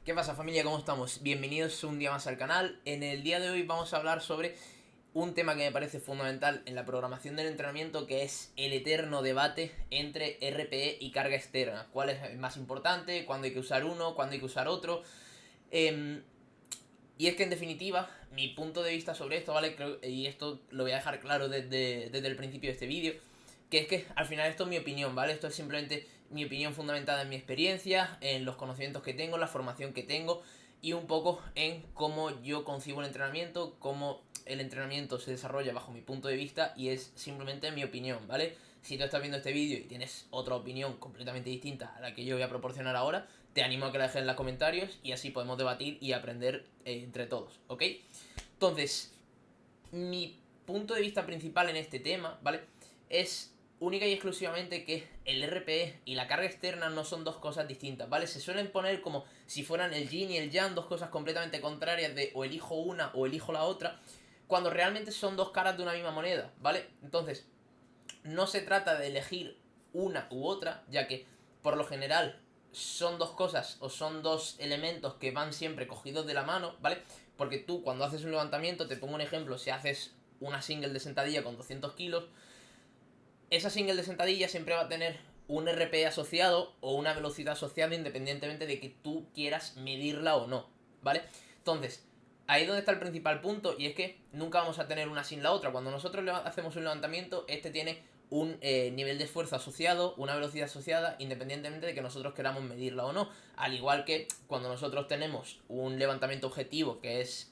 ¿Qué pasa, familia? ¿Cómo estamos? Bienvenidos un día más al canal. En el día de hoy vamos a hablar sobre un tema que me parece fundamental en la programación del entrenamiento, que es el eterno debate entre RPE y carga externa. ¿Cuál es más importante? ¿Cuándo hay que usar uno? ¿Cuándo hay que usar otro? Y es que en definitiva, mi punto de vista sobre esto, ¿vale? Y esto lo voy a dejar claro desde el principio de este vídeo, que es que al final esto es mi opinión, ¿vale? Esto es simplemente mi opinión fundamentada en mi experiencia, en los conocimientos que tengo, la formación que tengo y un poco en cómo yo concibo el entrenamiento, cómo el entrenamiento se desarrolla bajo mi punto de vista y es simplemente mi opinión, ¿vale? Si tú estás viendo este vídeo y tienes otra opinión completamente distinta a la que yo voy a proporcionar ahora, te animo a que la dejes en los comentarios y así podemos debatir y aprender entre todos, ¿ok? Entonces, mi punto de vista principal en este tema, ¿vale? Es única y exclusivamente que el RPE y la carga externa no son dos cosas distintas, ¿vale? Se suelen poner como si fueran el yin y el yang, dos cosas completamente contrarias de o elijo una o elijo la otra, cuando realmente son dos caras de una misma moneda, ¿vale? Entonces, no se trata de elegir una u otra, ya que por lo general son dos cosas o son dos elementos que van siempre cogidos de la mano, ¿vale? Porque tú cuando haces un levantamiento, te pongo un ejemplo, si haces una single de sentadilla con 200 kilos, esa single de sentadilla siempre va a tener un RP asociado o una velocidad asociada independientemente de que tú quieras medirla o no, ¿vale? Entonces, ahí es donde está el principal punto y es que nunca vamos a tener una sin la otra. Cuando nosotros hacemos un levantamiento, este tiene un nivel de esfuerzo asociado, una velocidad asociada, independientemente de que nosotros queramos medirla o no. Al igual que cuando nosotros tenemos un levantamiento objetivo, que es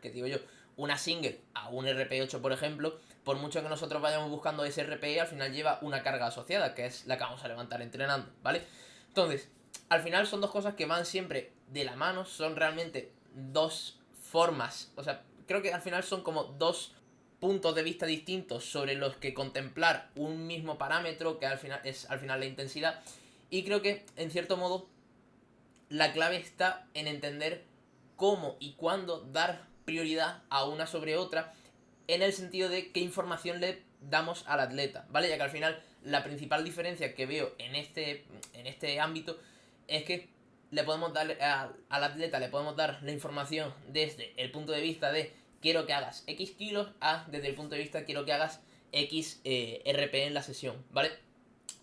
¿qué digo yo? Una single a un RP8, por ejemplo, por mucho que nosotros vayamos buscando ese RPE, al final lleva una carga asociada, que es la que vamos a levantar entrenando, ¿vale? Entonces, al final son dos cosas que van siempre de la mano, son realmente dos formas, o sea, creo que al final son como dos puntos de vista distintos sobre los que contemplar un mismo parámetro, que al final es al final la intensidad, y creo que en cierto modo la clave está en entender cómo y cuándo dar prioridad a una sobre otra, en el sentido de qué información le damos al atleta, ¿vale? Ya que al final la principal diferencia que veo en este ámbito es que le podemos dar al atleta, le podemos dar la información desde el punto de vista de quiero que hagas X kilos a desde el punto de vista quiero que hagas X RP en la sesión, ¿vale?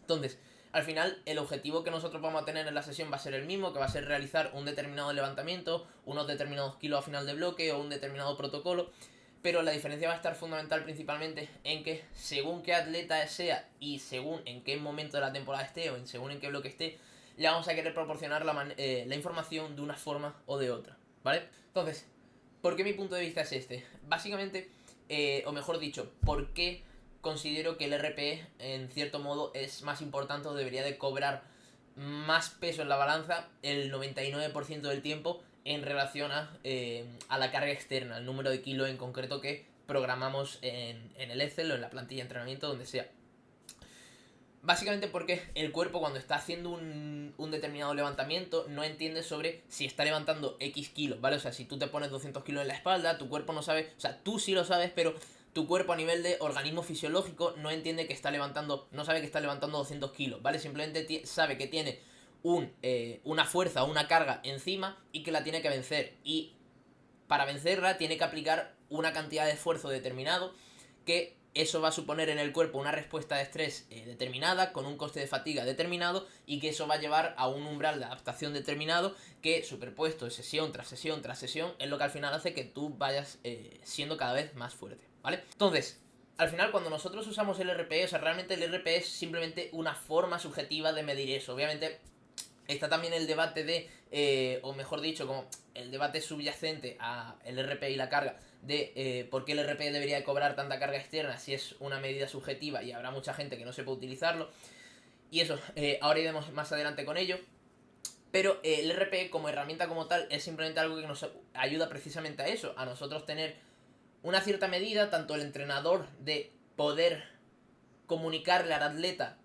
Entonces, al final, el objetivo que nosotros vamos a tener en la sesión va a ser el mismo, que va a ser realizar un determinado levantamiento, unos determinados kilos a final de bloque o un determinado protocolo, pero la diferencia va a estar fundamental principalmente en que según qué atleta sea y según en qué momento de la temporada esté o según en qué bloque esté, le vamos a querer proporcionar la información de una forma o de otra, ¿vale? Entonces, ¿por qué mi punto de vista es este? Básicamente, o mejor dicho, ¿por qué considero que el RP en cierto modo es más importante o debería de cobrar más peso en la balanza el 99% del tiempo en relación a la carga externa, el número de kilos en concreto que programamos en el Excel o en la plantilla de entrenamiento, donde sea? Básicamente porque el cuerpo cuando está haciendo un determinado levantamiento no entiende sobre si está levantando X kilos, ¿vale? O sea, si tú te pones 200 kilos en la espalda, tu cuerpo no sabe, o sea, tú sí lo sabes, pero tu cuerpo a nivel de organismo fisiológico no entiende que está levantando, no sabe que está levantando 200 kilos, ¿vale? Simplemente sabe que tiene una fuerza, una carga encima y que la tiene que vencer. Y para vencerla tiene que aplicar una cantidad de esfuerzo determinado, que eso va a suponer en el cuerpo una respuesta de estrés determinada, con un coste de fatiga determinado, y que eso va a llevar a un umbral de adaptación determinado, que superpuesto sesión tras sesión tras sesión, es lo que al final hace que tú vayas siendo cada vez más fuerte, ¿vale? Entonces, al final cuando nosotros usamos el RPE, o sea, realmente el RPE es simplemente una forma subjetiva de medir eso. Obviamente está también el debate o mejor dicho, como el debate subyacente a el RP y la carga, de por qué el RP debería de cobrar tanta carga externa si es una medida subjetiva y habrá mucha gente que no sepa utilizarlo. Y eso, ahora iremos más adelante con ello. Pero el RP como herramienta como tal es simplemente algo que nos ayuda precisamente a eso, a nosotros tener una cierta medida, tanto el entrenador de poder comunicarle al atleta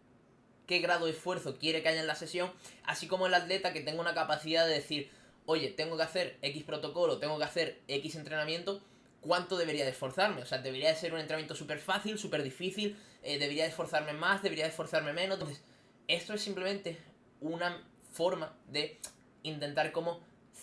qué grado de esfuerzo quiere que haya en la sesión, así como el atleta que tenga una capacidad de decir, oye, tengo que hacer X protocolo, tengo que hacer X entrenamiento, ¿cuánto debería de esforzarme? O sea, debería de ser un entrenamiento súper fácil, súper difícil, debería de esforzarme más, debería de esforzarme menos. Entonces, esto es simplemente una forma de intentar como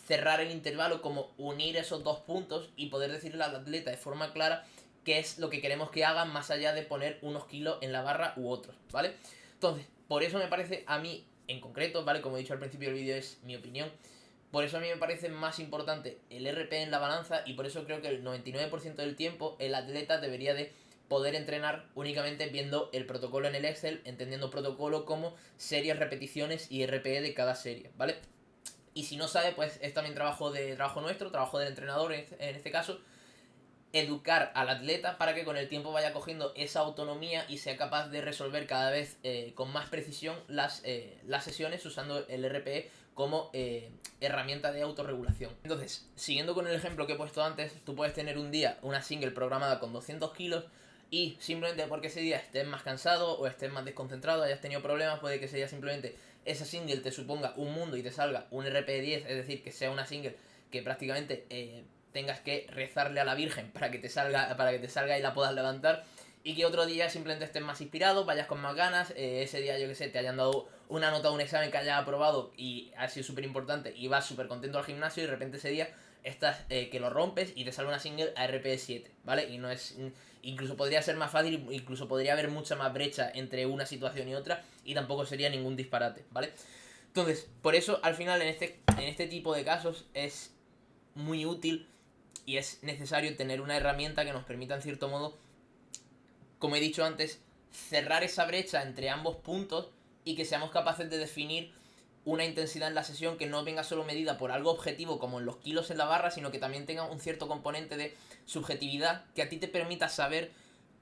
cerrar el intervalo, como unir esos dos puntos y poder decirle al atleta de forma clara qué es lo que queremos que hagan más allá de poner unos kilos en la barra u otros, ¿vale? Entonces, por eso me parece a mí en concreto, ¿vale? Como he dicho al principio del vídeo, es mi opinión. Por eso a mí me parece más importante el RP en la balanza y por eso creo que el 99% del tiempo el atleta debería de poder entrenar únicamente viendo el protocolo en el Excel, entendiendo protocolo como series, repeticiones y RPE de cada serie, ¿vale? Y si no sabe, pues es también trabajo nuestro, trabajo del entrenador en este caso, educar al atleta para que con el tiempo vaya cogiendo esa autonomía y sea capaz de resolver cada vez con más precisión las sesiones usando el RPE como herramienta de autorregulación. Entonces, siguiendo con el ejemplo que he puesto antes, tú puedes tener un día una single programada con 200 kilos y simplemente porque ese día estés más cansado o estés más desconcentrado, hayas tenido problemas, puede que ese día simplemente esa single te suponga un mundo y te salga un RPE 10, es decir, que sea una single que prácticamente tengas que rezarle a la Virgen para que te salga y la puedas levantar. Y que otro día simplemente estés más inspirado, vayas con más ganas, ese día yo que sé, te hayan dado una nota de un examen que hayas aprobado y ha sido súper importante y vas súper contento al gimnasio y de repente ese día estás que lo rompes y te sale una single a RPE 7, ¿vale? Y no es... Incluso podría ser más fácil, incluso podría haber mucha más brecha entre una situación y otra y tampoco sería ningún disparate, ¿vale? Entonces, por eso al final en este tipo de casos es muy útil y es necesario tener una herramienta que nos permita en cierto modo, como he dicho antes, cerrar esa brecha entre ambos puntos y que seamos capaces de definir una intensidad en la sesión que no venga solo medida por algo objetivo como en los kilos en la barra, sino que también tenga un cierto componente de subjetividad que a ti te permita saber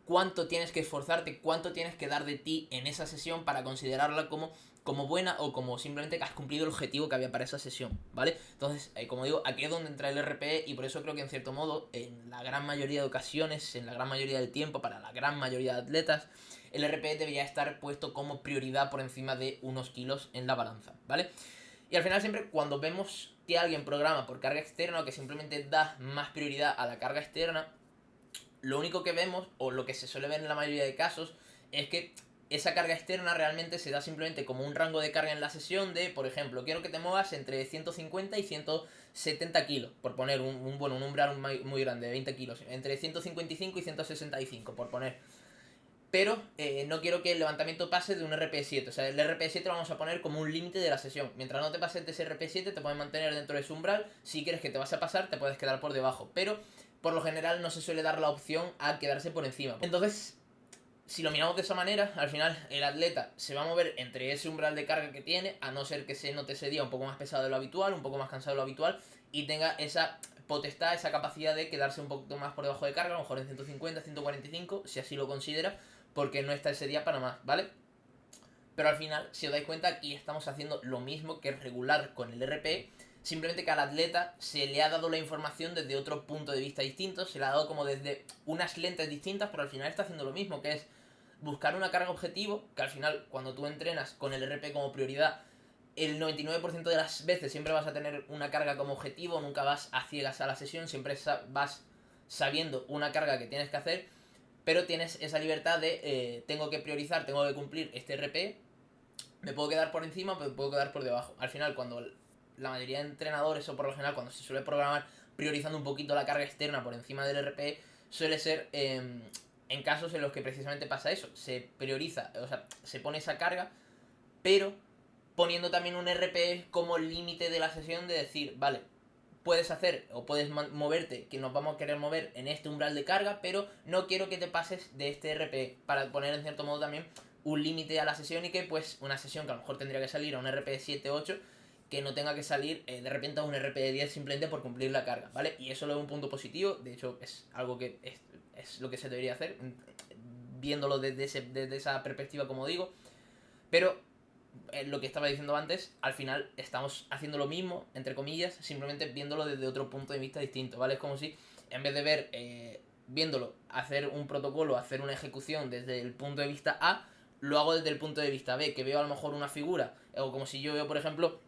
cuánto tienes que esforzarte, cuánto tienes que dar de ti en esa sesión para considerarla como buena o como simplemente que has cumplido el objetivo que había para esa sesión, ¿vale? Entonces, como digo, aquí es donde entra el RPE y por eso creo que en cierto modo, en la gran mayoría de ocasiones, en la gran mayoría del tiempo, para la gran mayoría de atletas, el RPE debería estar puesto como prioridad por encima de unos kilos en la balanza, ¿vale? Y al final siempre cuando vemos que alguien programa por carga externa o que simplemente da más prioridad a la carga externa, lo único que vemos, o lo que se suele ver en la mayoría de casos, es que esa carga externa realmente se da simplemente como un rango de carga en la sesión de, por ejemplo, quiero que te muevas entre 150 y 170 kilos, por poner un umbral muy grande, de 20 kilos, entre 155 y 165, por poner. Pero no quiero que el levantamiento pase de un RP7. O sea, el RP7 lo vamos a poner como un límite de la sesión. Mientras no te pases de ese RP7, te puedes mantener dentro de ese umbral. Si quieres que te vas a pasar, te puedes quedar por debajo. Pero por lo general no se suele dar la opción a quedarse por encima. Entonces, si lo miramos de esa manera, al final el atleta se va a mover entre ese umbral de carga que tiene, a no ser que se note ese día un poco más pesado de lo habitual, un poco más cansado de lo habitual, y tenga esa potestad, esa capacidad de quedarse un poquito más por debajo de carga, a lo mejor en 150, 145, si así lo considera, porque no está ese día para más, ¿vale? Pero al final, si os dais cuenta, aquí estamos haciendo lo mismo que regular con el RP, simplemente que al atleta se le ha dado la información desde otro punto de vista distinto, se le ha dado como desde unas lentes distintas, pero al final está haciendo lo mismo, que es buscar una carga objetivo, que al final cuando tú entrenas con el RP como prioridad, el 99% de las veces siempre vas a tener una carga como objetivo, nunca vas a ciegas a la sesión, siempre vas sabiendo una carga que tienes que hacer, pero tienes esa libertad de tengo que priorizar, tengo que cumplir este RP, me puedo quedar por encima, me puedo quedar por debajo. Al final, cuando la mayoría de entrenadores, o por lo general, cuando se suele programar priorizando un poquito la carga externa por encima del RP, suele ser en casos en los que precisamente pasa eso. Se prioriza, o sea, se pone esa carga, pero poniendo también un RP como límite de la sesión de decir, vale, puedes hacer o puedes moverte, que nos vamos a querer mover en este umbral de carga, pero no quiero que te pases de este RP, para poner en cierto modo también un límite a la sesión y que pues una sesión que a lo mejor tendría que salir a un RP 7-8, que no tenga que salir de repente a un RP 10 simplemente por cumplir la carga, ¿vale? Y eso lo veo un punto positivo, de hecho es algo que es lo que se debería hacer, viéndolo desde esa perspectiva como digo, pero lo que estaba diciendo antes, al final estamos haciendo lo mismo, entre comillas, simplemente viéndolo desde otro punto de vista distinto, ¿vale? Es como si en vez de ver, viéndolo, hacer un protocolo, hacer una ejecución desde el punto de vista A, lo hago desde el punto de vista B, que veo a lo mejor una figura, o como si yo veo, por ejemplo,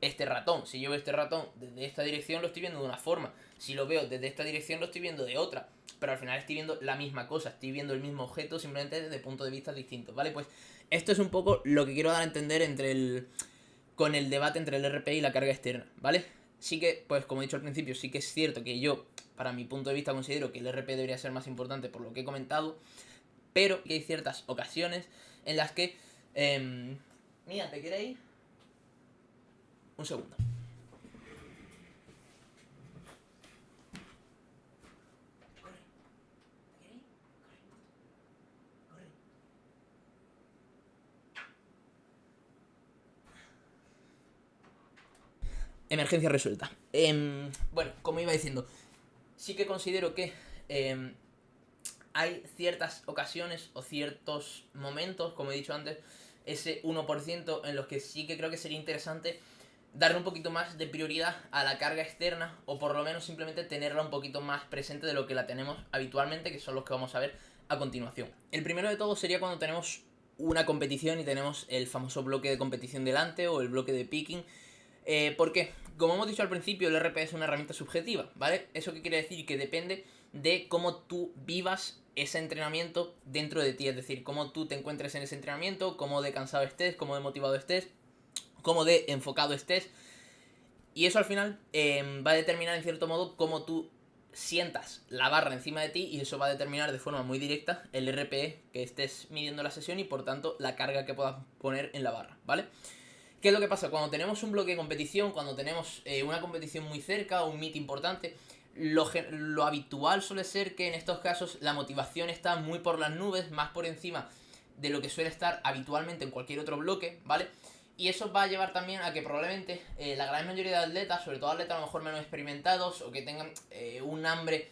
este ratón. Si yo veo este ratón desde esta dirección, lo estoy viendo de una forma. Si lo veo desde esta dirección, lo estoy viendo de otra. Pero al final estoy viendo la misma cosa, estoy viendo el mismo objeto, simplemente desde puntos de vista distintos, ¿vale? Pues esto es un poco lo que quiero dar a entender entre el con el debate entre el RP y la carga externa, ¿vale? Sí que, pues como he dicho al principio, sí que es cierto que yo, para mi punto de vista, considero que el RP debería ser más importante por lo que he comentado, pero que hay ciertas ocasiones en las que... mira, ¿te quieres ir? Un segundo. Emergencia resuelta. Bueno, como iba diciendo, sí que considero que hay ciertas ocasiones o ciertos momentos, como he dicho antes, ese 1% en los que sí que creo que sería interesante darle un poquito más de prioridad a la carga externa, o por lo menos simplemente tenerla un poquito más presente de lo que la tenemos habitualmente, que son los que vamos a ver a continuación. El primero de todo sería cuando tenemos una competición y tenemos el famoso bloque de competición delante o el bloque de picking. ¿Por qué? Como hemos dicho al principio, el RP es una herramienta subjetiva, ¿vale? ¿Eso qué quiere decir? Que depende de cómo tú vivas ese entrenamiento dentro de ti, es decir, cómo tú te encuentres en ese entrenamiento, cómo de cansado estés, cómo de motivado estés, cómo de enfocado estés. Y eso al final va a determinar en cierto modo cómo tú sientas la barra encima de ti, y eso va a determinar de forma muy directa el RPE que estés midiendo la sesión y por tanto la carga que puedas poner en la barra, ¿vale? ¿Qué es lo que pasa? Cuando tenemos un bloque de competición, cuando tenemos una competición muy cerca o un meet importante, lo habitual suele ser que en estos casos la motivación está muy por las nubes, más por encima de lo que suele estar habitualmente en cualquier otro bloque, ¿vale? Y eso va a llevar también a que probablemente la gran mayoría de atletas, sobre todo atletas a lo mejor menos experimentados o que tengan un hambre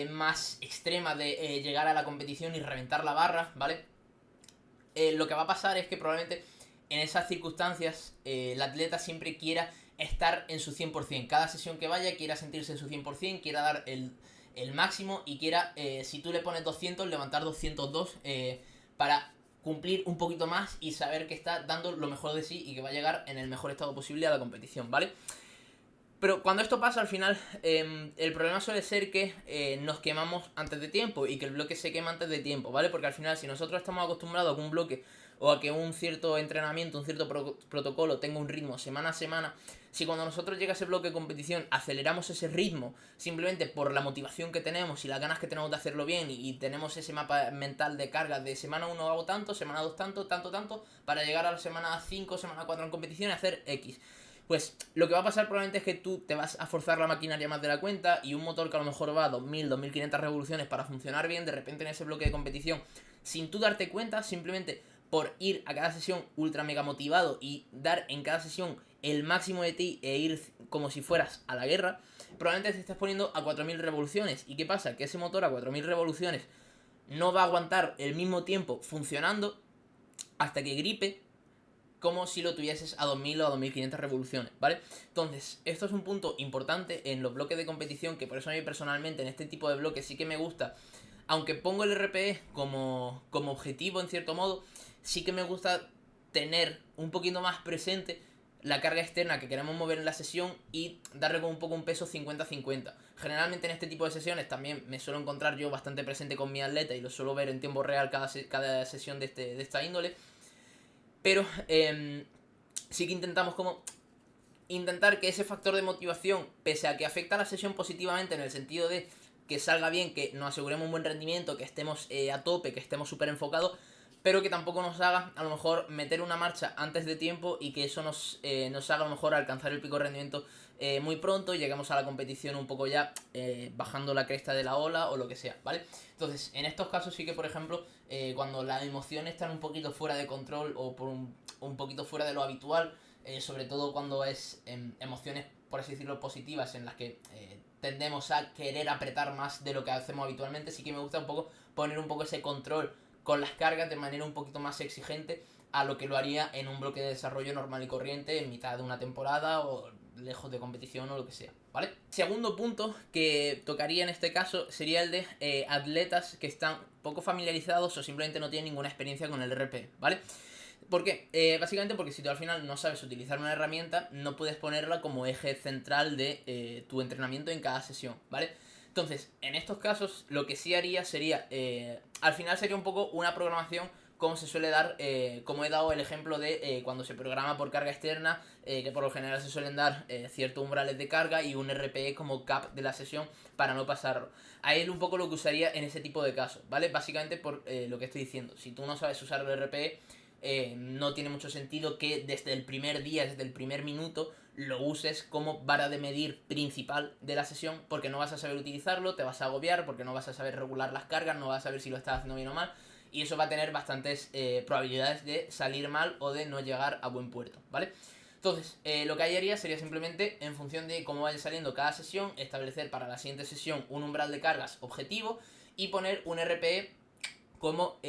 más extrema de llegar a la competición y reventar la barra, ¿vale? Lo que va a pasar es que probablemente en esas circunstancias el atleta siempre quiera estar en su 100%. Cada sesión que vaya quiera sentirse en su 100%, quiera dar el máximo y quiera, si tú le pones 200, levantar 202 para cumplir un poquito más y saber que está dando lo mejor de sí y que va a llegar en el mejor estado posible a la competición, ¿vale? Pero cuando esto pasa, al final, el problema suele ser que nos quemamos antes de tiempo y que el bloque se quema antes de tiempo, ¿vale? Porque al final, si nosotros estamos acostumbrados a que un bloque o a que un cierto entrenamiento, un cierto protocolo tenga un ritmo semana a semana, si cuando nosotros llega ese bloque de competición aceleramos ese ritmo simplemente por la motivación que tenemos y las ganas que tenemos de hacerlo bien y tenemos ese mapa mental de cargas de semana 1 hago tanto, semana 2 tanto, tanto, para llegar a la semana 5, semana 4 en competición y hacer X. Pues lo que va a pasar probablemente es que tú te vas a forzar la maquinaria más de la cuenta y un motor que a lo mejor va a 2000, 2500 revoluciones para funcionar bien, de repente en ese bloque de competición, sin tú darte cuenta, simplemente por ir a cada sesión ultra mega motivado y dar en cada sesión el máximo de ti e ir como si fueras a la guerra, probablemente te estés poniendo a 4000 revoluciones. ¿Y qué pasa? Que ese motor a 4000 revoluciones no va a aguantar el mismo tiempo funcionando hasta que gripe, como si lo tuvieses a 2000 o a 2500 revoluciones, ¿vale? Entonces, esto es un punto importante en los bloques de competición, que por eso a mí personalmente en este tipo de bloques sí que me gusta, aunque pongo el RPE como objetivo en cierto modo, sí que me gusta tener un poquito más presente la carga externa que queremos mover en la sesión y darle como un poco un peso 50-50. Generalmente en este tipo de sesiones también me suelo encontrar yo bastante presente con mi atleta y lo suelo ver en tiempo real cada sesión de esta índole. Pero sí que intentamos como intentar que ese factor de motivación, pese a que afecta a la sesión positivamente en el sentido de que salga bien, que nos aseguremos un buen rendimiento, que estemos a tope, que estemos súper enfocados, pero que tampoco nos haga a lo mejor meter una marcha antes de tiempo y que eso nos haga a lo mejor alcanzar el pico de rendimiento muy pronto y lleguemos a la competición un poco ya bajando la cresta de la ola o lo que sea, ¿vale? Entonces, en estos casos sí que, por ejemplo, cuando las emociones están un poquito fuera de control o por un poquito fuera de lo habitual, sobre todo cuando es emociones, por así decirlo, positivas, en las que tendemos a querer apretar más de lo que hacemos habitualmente, sí que me gusta un poco poner un poco ese control con las cargas de manera un poquito más exigente a lo que lo haría en un bloque de desarrollo normal y corriente en mitad de una temporada o lejos de competición o lo que sea, ¿vale? Segundo punto que tocaría en este caso sería el de atletas que están poco familiarizados o simplemente no tienen ninguna experiencia con el RP, ¿vale? ¿Por qué? Básicamente porque si tú al final no sabes utilizar una herramienta, no puedes ponerla como eje central de tu entrenamiento en cada sesión, ¿vale? Entonces, en estos casos, lo que sí haría sería, al final sería un poco una programación como se suele dar, como he dado el ejemplo de cuando se programa por carga externa, que por lo general se suelen dar ciertos umbrales de carga y un RPE como cap de la sesión para no pasarlo. Ahí es un poco lo que usaría en ese tipo de casos, ¿vale? Básicamente por lo que estoy diciendo. Si tú no sabes usar el RPE, no tiene mucho sentido que desde el primer día, desde el primer minuto, lo uses como vara de medir principal de la sesión, porque no vas a saber utilizarlo, te vas a agobiar, porque no vas a saber regular las cargas, no vas a saber si lo estás haciendo bien o mal, y eso va a tener bastantes probabilidades de salir mal o de no llegar a buen puerto, ¿vale? Entonces, lo que ahí haría sería simplemente, en función de cómo vaya saliendo cada sesión, establecer para la siguiente sesión un umbral de cargas objetivo y poner un RPE como,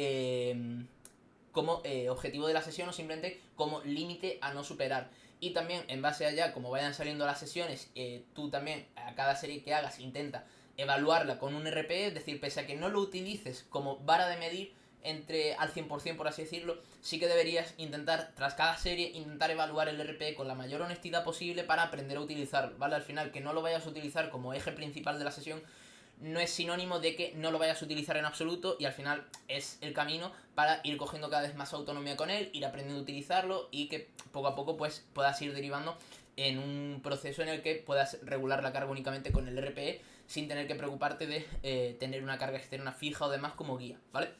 objetivo de la sesión o simplemente como límite a no superar. Y también, en base a ya, como vayan saliendo las sesiones, tú también, a cada serie que hagas, intenta evaluarla con un RPE, es decir, pese a que no lo utilices como vara de medir al 100%, por así decirlo, sí que deberías intentar, tras cada serie, intentar evaluar el RPE con la mayor honestidad posible para aprender a utilizarlo, ¿vale? Al final, que no lo vayas a utilizar como eje principal de la sesión no es sinónimo de que no lo vayas a utilizar en absoluto, y al final es el camino para ir cogiendo cada vez más autonomía con él, ir aprendiendo a utilizarlo y que poco a poco pues puedas ir derivando en un proceso en el que puedas regular la carga únicamente con el RPE sin tener que preocuparte de tener una carga externa fija o demás como guía, ¿vale?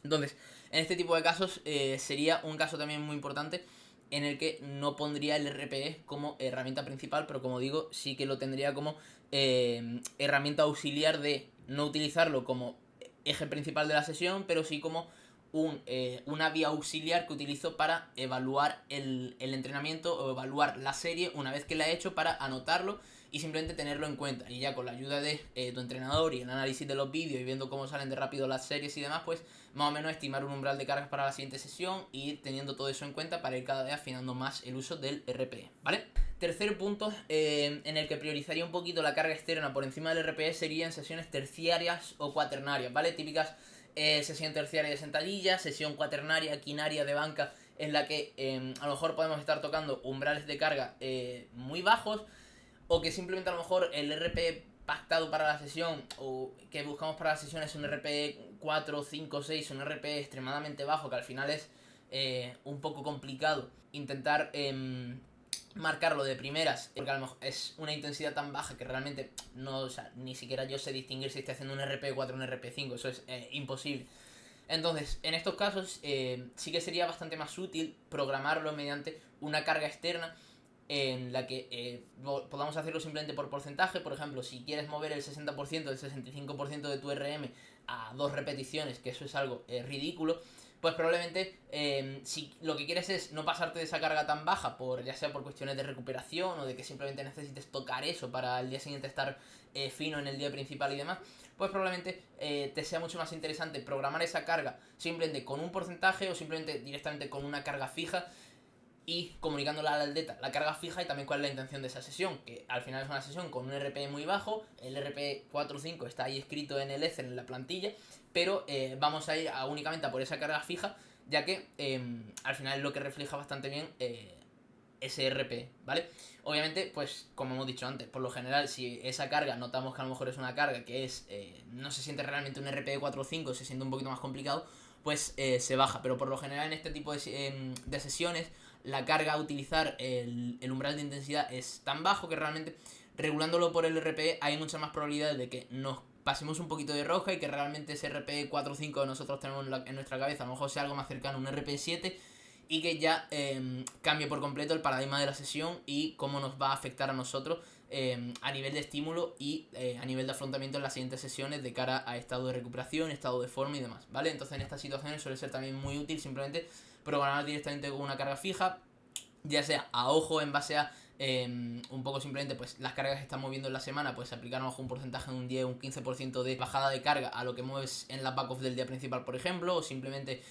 Entonces, en este tipo de casos sería un caso también muy importante en el que no pondría el RPE como herramienta principal, pero como digo, sí que lo tendría como herramienta auxiliar de no utilizarlo como eje principal de la sesión, pero sí como una vía auxiliar que utilizo para evaluar el entrenamiento o evaluar la serie una vez que la he hecho, para anotarlo y simplemente tenerlo en cuenta. Y ya con la ayuda de tu entrenador y el análisis de los vídeos y viendo cómo salen de rápido las series y demás, pues más o menos estimar un umbral de cargas para la siguiente sesión y ir teniendo todo eso en cuenta para ir cada vez afinando más el uso del RPE, ¿vale? Tercer punto en el que priorizaría un poquito la carga externa por encima del RPE sería en sesiones terciarias o cuaternarias, ¿vale? Típicas sesión terciaria de sentadilla, sesión cuaternaria, quinaria de banca, en la que a lo mejor podemos estar tocando umbrales de carga muy bajos, o que simplemente a lo mejor el RP pactado para la sesión o que buscamos para la sesión es un RP 4, 5, 6, un RP extremadamente bajo, que al final es un poco complicado intentar marcarlo de primeras, porque a lo mejor es una intensidad tan baja que realmente no, o sea, ni siquiera yo sé distinguir si estoy haciendo un RP4 o un RP5, eso es imposible. Entonces, en estos casos sí que sería bastante más útil programarlo mediante una carga externa en la que podamos hacerlo simplemente por porcentaje. Por ejemplo, si quieres mover el 60%, el 65% de tu RM a 2 repeticiones, que eso es algo ridículo, pues probablemente si lo que quieres es no pasarte de esa carga tan baja, ya sea por cuestiones de recuperación o de que simplemente necesites tocar eso para el día siguiente estar fino en el día principal y demás, pues probablemente te sea mucho más interesante programar esa carga simplemente con un porcentaje o simplemente directamente con una carga fija, y comunicándole al atleta la carga fija y también cuál es la intención de esa sesión, que al final es una sesión con un RPE muy bajo, el RPE 4 o 5 está ahí escrito en el Excel, en la plantilla, pero vamos a ir únicamente a por esa carga fija, ya que al final es lo que refleja bastante bien ese RPE, ¿vale? Obviamente, pues como hemos dicho antes, por lo general, si esa carga notamos que a lo mejor es una carga que no se siente realmente un RPE 4 o 5, se siente un poquito más complicado, pues se baja. Pero por lo general en este tipo de sesiones, la carga a utilizar, el umbral de intensidad es tan bajo que realmente regulándolo por el RPE hay muchas más probabilidades de que nos pasemos un poquito de roja y que realmente ese RPE 4 o 5 que nosotros tenemos en nuestra cabeza a lo mejor sea algo más cercano a un RPE 7, y que ya cambie por completo el paradigma de la sesión y cómo nos va a afectar a nosotros a nivel de estímulo y a nivel de afrontamiento en las siguientes sesiones de cara a estado de recuperación, estado de forma y demás, ¿vale? Entonces en estas situaciones suele ser también muy útil simplemente programar directamente con una carga fija, ya sea a ojo en base a un poco simplemente pues las cargas que estás moviendo en la semana, pues aplicar a lo mejor un porcentaje de un 10, un 15% de bajada de carga a lo que mueves en la back-off del día principal, por ejemplo, o simplemente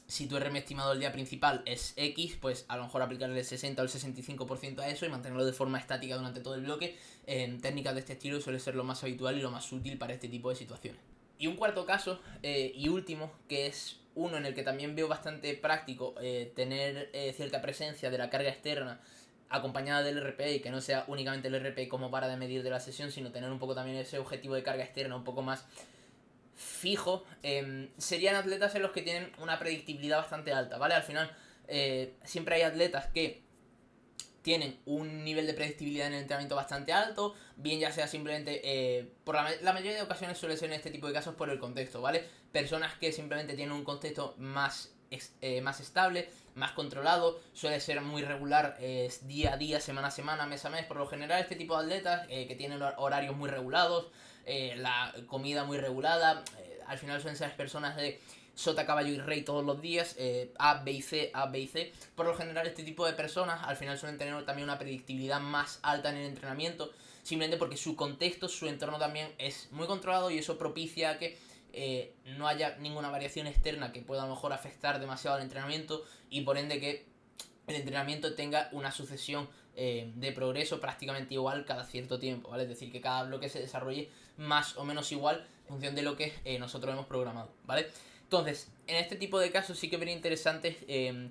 si tu RM estimado del día principal es X, pues a lo mejor aplicarle el 60 o el 65% a eso y mantenerlo de forma estática durante todo el bloque. Técnicas de este estilo suele ser lo más habitual y lo más útil para este tipo de situaciones. Y un cuarto caso, y último, que es uno en el que también veo bastante práctico tener cierta presencia de la carga externa acompañada del RPE, y que no sea únicamente el RPE como vara de medir de la sesión, sino tener un poco también ese objetivo de carga externa un poco más fijo, serían atletas en los que tienen una predictibilidad bastante alta, ¿vale? Al final, siempre hay atletas que tienen un nivel de predictibilidad en el entrenamiento bastante alto, bien ya sea simplemente, por la mayoría de ocasiones suele ser en este tipo de casos por el contexto, ¿vale? Personas que simplemente tienen un contexto más estable, más controlado, suele ser muy regular, día a día, semana a semana, mes a mes. Por lo general este tipo de atletas que tienen horarios muy regulados, la comida muy regulada, al final suelen ser personas de sota, caballo y rey todos los días, A, B y C, A, B y C. Por lo general este tipo de personas al final suelen tener también una predictibilidad más alta en el entrenamiento, simplemente porque su contexto, su entorno también es muy controlado y eso propicia que no haya ninguna variación externa que pueda a lo mejor afectar demasiado al entrenamiento y por ende que el entrenamiento tenga una sucesión de progreso prácticamente igual cada cierto tiempo, ¿vale? Es decir, que cada bloque se desarrolle más o menos igual en función de lo que nosotros hemos programado, ¿vale? Entonces, en este tipo de casos sí que vería interesante,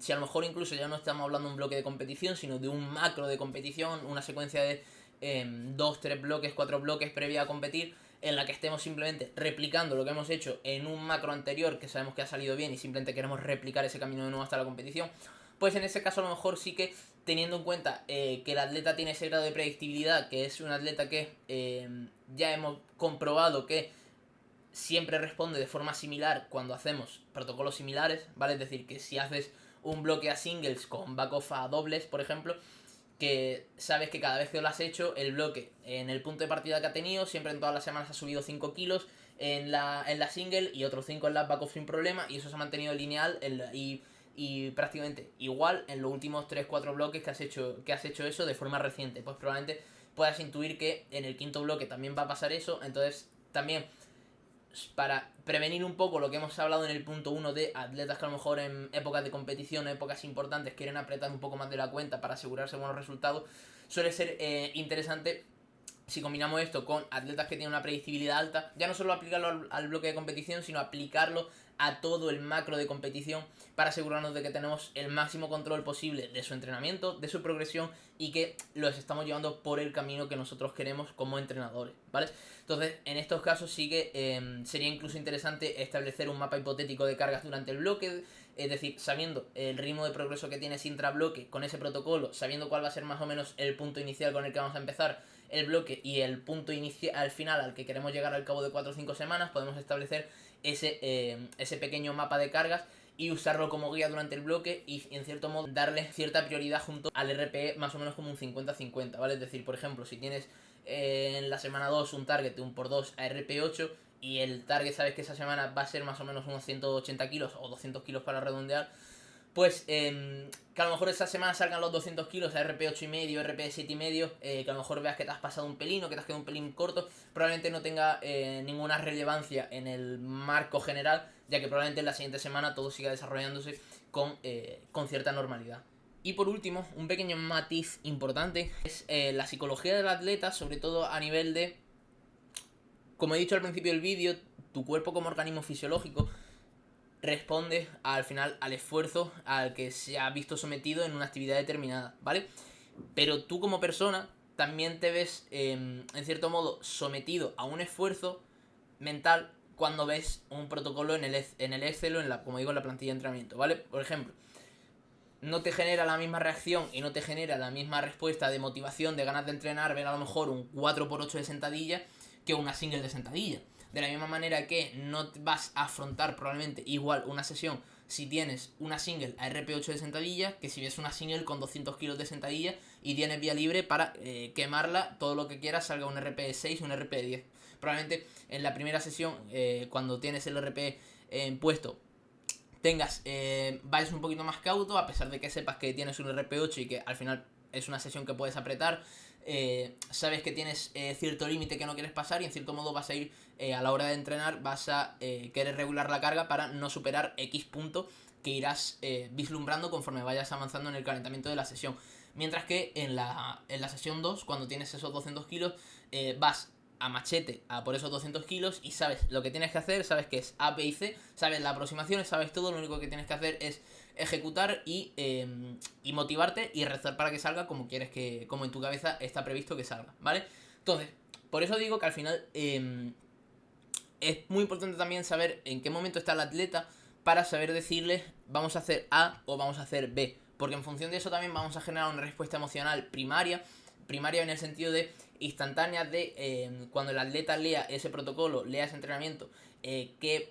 si a lo mejor incluso ya no estamos hablando de un bloque de competición, sino de un macro de competición, una secuencia de 2, 3 bloques, 4 bloques previa a competir, en la que estemos simplemente replicando lo que hemos hecho en un macro anterior que sabemos que ha salido bien y simplemente queremos replicar ese camino de nuevo hasta la competición, pues en ese caso a lo mejor sí que teniendo en cuenta que el atleta tiene ese grado de predictibilidad, que es un atleta que ya hemos comprobado que siempre responde de forma similar cuando hacemos protocolos similares, ¿vale? Es decir, que si haces un bloque a singles con back off a dobles, por ejemplo, que sabes que cada vez que lo has hecho, el bloque en el punto de partida que ha tenido, siempre en todas las semanas ha subido 5 kilos en la single y otros 5 en la back off sin problema, y eso se ha mantenido lineal y prácticamente igual en los últimos 3-4 bloques que has hecho eso de forma reciente. Pues probablemente puedas intuir que en el quinto bloque también va a pasar eso, entonces también para prevenir un poco lo que hemos hablado en el punto 1 de atletas que a lo mejor en épocas de competición, épocas importantes, quieren apretar un poco más de la cuenta para asegurarse buenos resultados, suele ser interesante si combinamos esto con atletas que tienen una predictibilidad alta, ya no solo aplicarlo al bloque de competición, sino aplicarlo a todo el macro de competición para asegurarnos de que tenemos el máximo control posible de su entrenamiento, de su progresión y que los estamos llevando por el camino que nosotros queremos como entrenadores, ¿vale? Entonces, en estos casos sí que sería incluso interesante establecer un mapa hipotético de cargas durante el bloque, es decir, sabiendo el ritmo de progreso que tienes intrabloque con ese protocolo, sabiendo cuál va a ser más o menos el punto inicial con el que vamos a empezar el bloque y el punto inicial al final al que queremos llegar al cabo de 4 o 5 semanas, podemos establecer ese pequeño mapa de cargas y usarlo como guía durante el bloque y en cierto modo darle cierta prioridad junto al RPE más o menos como un 50-50, ¿vale? Es decir, por ejemplo, si tienes en la semana 2 un target de un por 2 a RP8 y el target sabes que esa semana va a ser más o menos unos 180 kilos o 200 kilos para redondear, pues que a lo mejor esa semana salgan los 200 kilos a RP8 y medio, RP7 y medio, que a lo mejor veas que te has pasado un pelín o que te has quedado un pelín corto, probablemente no tenga ninguna relevancia en el marco general, ya que probablemente en la siguiente semana todo siga desarrollándose con cierta normalidad. Y por último, un pequeño matiz importante es la psicología del atleta, sobre todo a nivel de, como he dicho al principio del vídeo, tu cuerpo como organismo fisiológico responde al final al esfuerzo al que se ha visto sometido en una actividad determinada, ¿vale? Pero tú como persona también te ves, en cierto modo, sometido a un esfuerzo mental cuando ves un protocolo en el Excel o como digo, en la plantilla de entrenamiento, ¿vale? Por ejemplo, no te genera la misma reacción y no te genera la misma respuesta de motivación, de ganas de entrenar, ver a lo mejor un 4x8 de sentadilla que una single de sentadilla. De la misma manera que no vas a afrontar probablemente igual una sesión si tienes una single a RP8 de sentadilla que si ves una single con 200 kilos de sentadilla y tienes vía libre para quemarla todo lo que quieras, salga un RP6 o un RP10. Probablemente en la primera sesión, cuando tienes el RP puesto, vayas un poquito más cauto, a pesar de que sepas que tienes un RP8 y que al final es una sesión que puedes apretar, sabes que tienes cierto límite que no quieres pasar y en cierto modo vas a ir a la hora de entrenar, vas a querer regular la carga para no superar X punto que irás vislumbrando conforme vayas avanzando en el calentamiento de la sesión. Mientras que en la sesión 2, cuando tienes esos 200 kilos, vas a machete a por esos 200 kilos y sabes lo que tienes que hacer, sabes que es A, B y C, sabes las aproximaciones, sabes todo, lo único que tienes que hacer es ejecutar y motivarte y rezar para que salga como quieres como en tu cabeza está previsto que salga, ¿vale? Entonces, por eso digo que al final es muy importante también saber en qué momento está el atleta para saber decirle vamos a hacer A o vamos a hacer B. Porque en función de eso también vamos a generar una respuesta emocional primaria en el sentido de instantánea de cuando el atleta lea ese protocolo, lea ese entrenamiento, qué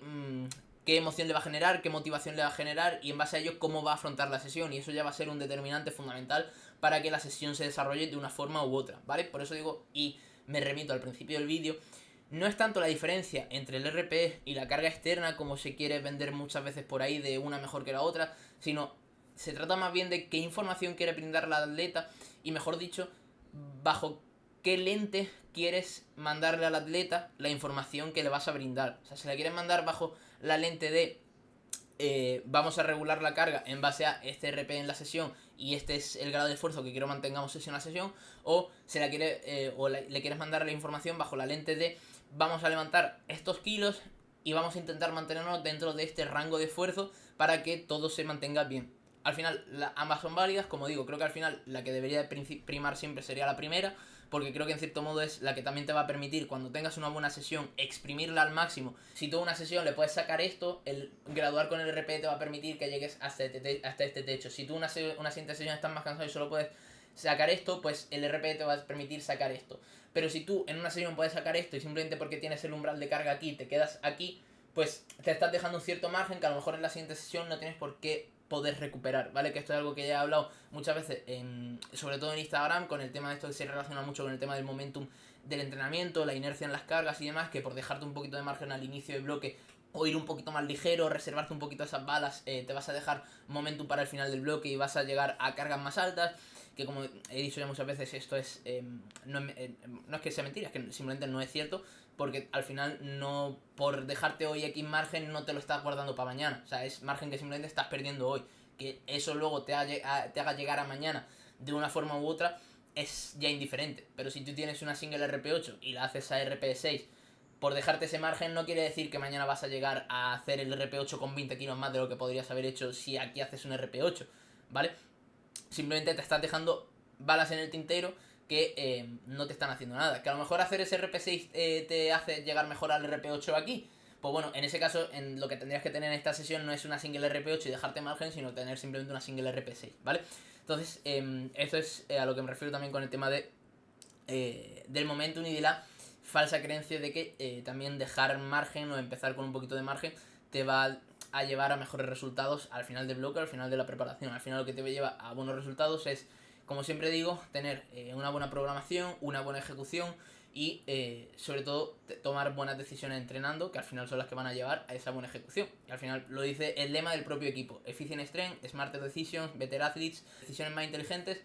emoción le va a generar, qué motivación le va a generar y en base a ello cómo va a afrontar la sesión, y eso ya va a ser un determinante fundamental para que la sesión se desarrolle de una forma u otra, ¿vale? Por eso digo, y me remito al principio del vídeo, no es tanto la diferencia entre el RPE y la carga externa como se quiere vender muchas veces por ahí de una mejor que la otra, sino se trata más bien de qué información quiere brindar la atleta y, mejor dicho, bajo qué lente quieres mandarle al atleta la información que le vas a brindar. O sea, si la quieres mandar bajo la lente de vamos a regular la carga en base a este RP en la sesión y este es el grado de esfuerzo que quiero mantengamos sesión a sesión, o se la quiere le quieres mandar la información bajo la lente de vamos a levantar estos kilos y vamos a intentar mantenernos dentro de este rango de esfuerzo para que todo se mantenga bien. Al final, ambas son válidas, como digo, creo que al final la que debería primar siempre sería la primera, porque creo que en cierto modo es la que también te va a permitir, cuando tengas una buena sesión, exprimirla al máximo. Si tú a una sesión le puedes sacar esto, el graduar con el RP te va a permitir que llegues hasta este techo. Si tú una siguiente sesión estás más cansado y solo puedes sacar esto, pues el RP te va a permitir sacar esto. Pero si tú en una sesión puedes sacar esto y simplemente porque tienes el umbral de carga aquí te quedas aquí, pues te estás dejando un cierto margen que a lo mejor en la siguiente sesión no tienes por qué poder recuperar, ¿vale? Que esto es algo que ya he hablado muchas veces, sobre todo en Instagram, con el tema de esto que se relaciona mucho con el tema del momentum del entrenamiento, la inercia en las cargas y demás, que por dejarte un poquito de margen al inicio del bloque o ir un poquito más ligero, reservarte un poquito esas balas, te vas a dejar momentum para el final del bloque y vas a llegar a cargas más altas, que como he dicho ya muchas veces, esto es no es que sea mentira, es que simplemente no es cierto, porque al final no, por dejarte hoy X margen no te lo estás guardando para mañana, o sea, es margen que simplemente estás perdiendo hoy. Que eso luego te haga llegar a mañana de una forma u otra es ya indiferente. Pero si tú tienes una single RP8 y la haces a RP6, por dejarte ese margen no quiere decir que mañana vas a llegar a hacer el RP8 con 20 kilos más de lo que podrías haber hecho si aquí haces un RP8, ¿vale? Simplemente te estás dejando balas en el tintero que no te están haciendo nada. Que a lo mejor hacer ese RP6 te hace llegar mejor al RP8 aquí. Pues bueno, en ese caso, lo que tendrías que tener en esta sesión no es una single RP8 y dejarte margen, sino tener simplemente una single RP6, ¿vale? Entonces, esto es a lo que me refiero también con el tema del momentum y de la falsa creencia de que también dejar margen o empezar con un poquito de margen te va a llevar a mejores resultados al final del bloque, al final de la preparación. Al final lo que te lleva a buenos resultados es, como siempre digo, tener una buena programación, una buena ejecución y sobre todo tomar buenas decisiones entrenando, que al final son las que van a llevar a esa buena ejecución. Y al final lo dice el lema del propio equipo: Efficient Strength, Smarter Decisions, Better Athletes, decisiones más inteligentes,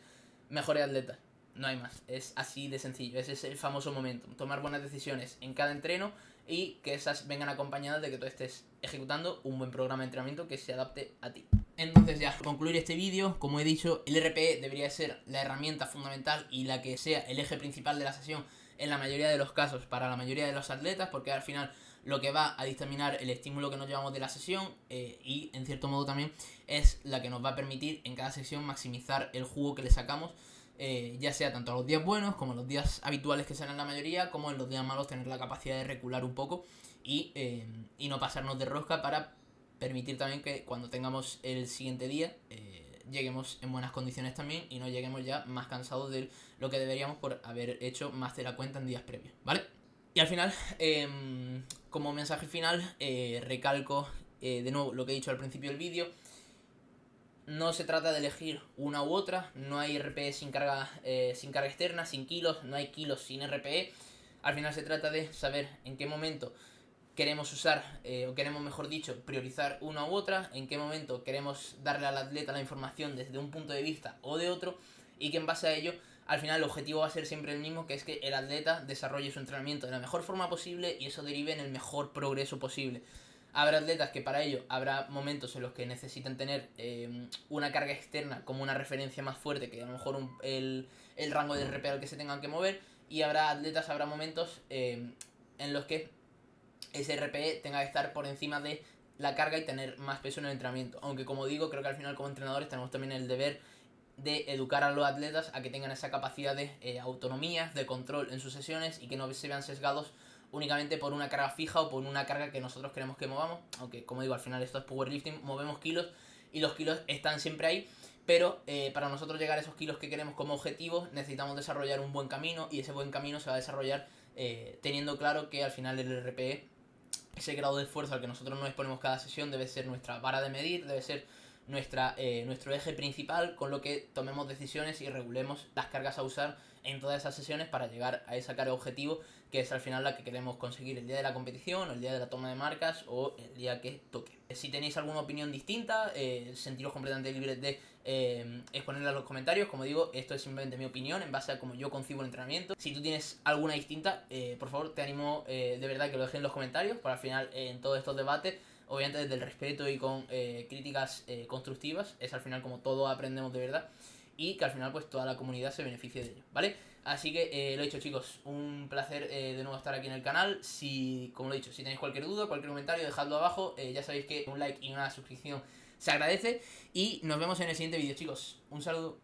mejores atletas. No hay más, es así de sencillo. Ese es el famoso momento: tomar buenas decisiones en cada entreno y que esas vengan acompañadas de que tú estés ejecutando un buen programa de entrenamiento que se adapte a ti. Entonces, ya, para concluir este vídeo, como he dicho, el RPE debería ser la herramienta fundamental y la que sea el eje principal de la sesión en la mayoría de los casos para la mayoría de los atletas, porque al final lo que va a dictaminar el estímulo que nos llevamos de la sesión y en cierto modo también es la que nos va a permitir en cada sesión maximizar el jugo que le sacamos, ya sea tanto a los días buenos como a los días habituales que serán la mayoría, como en los días malos tener la capacidad de recular un poco y no pasarnos de rosca, para permitir también que cuando tengamos el siguiente día lleguemos en buenas condiciones también y no lleguemos ya más cansados de lo que deberíamos por haber hecho más de la cuenta en días previos, ¿vale? Y al final, como mensaje final, recalco de nuevo lo que he dicho al principio del vídeo. No se trata de elegir una u otra, no hay RPE sin carga externa, sin kilos, no hay kilos sin RPE. Al final se trata de saber en qué momento queremos usar, o queremos, mejor dicho, priorizar una u otra, en qué momento queremos darle al atleta la información desde un punto de vista o de otro, y que en base a ello, al final el objetivo va a ser siempre el mismo, que es que el atleta desarrolle su entrenamiento de la mejor forma posible y eso derive en el mejor progreso posible. Habrá atletas que para ello habrá momentos en los que necesiten tener una carga externa como una referencia más fuerte que a lo mejor el rango de RP al que se tengan que mover, y habrá momentos en los que ese RPE tenga que estar por encima de la carga y tener más peso en el entrenamiento. Aunque, como digo, creo que al final como entrenadores tenemos también el deber de educar a los atletas a que tengan esa capacidad de autonomía, de control en sus sesiones y que no se vean sesgados únicamente por una carga fija o por una carga que nosotros queremos que movamos, aunque como digo, al final esto es powerlifting, movemos kilos y los kilos están siempre ahí, pero para nosotros llegar a esos kilos que queremos como objetivo necesitamos desarrollar un buen camino, y ese buen camino se va a desarrollar teniendo claro que al final el RPE, ese grado de esfuerzo al que nosotros nos exponemos cada sesión, debe ser nuestra vara de medir, debe ser nuestro eje principal, con lo que tomemos decisiones y regulemos las cargas a usar en todas esas sesiones para llegar a esa carga objetivo, que es al final la que queremos conseguir el día de la competición, o el día de la toma de marcas, o el día que toque. Si tenéis alguna opinión distinta, sentiros completamente libres de exponerla en los comentarios. Como digo, esto es simplemente mi opinión en base a cómo yo concibo el entrenamiento. Si tú tienes alguna distinta, por favor te animo de verdad que lo dejes en los comentarios, para al final en todos estos debates, obviamente desde el respeto y con críticas constructivas, es al final como todos aprendemos de verdad, y que al final pues toda la comunidad se beneficie de ello, ¿vale? Así que lo he dicho, chicos, un placer de nuevo estar aquí en el canal. Si, como lo he dicho, si tenéis cualquier duda, cualquier comentario, dejadlo abajo. Ya sabéis que un like y una suscripción se agradece, y nos vemos en el siguiente vídeo, chicos. Un saludo.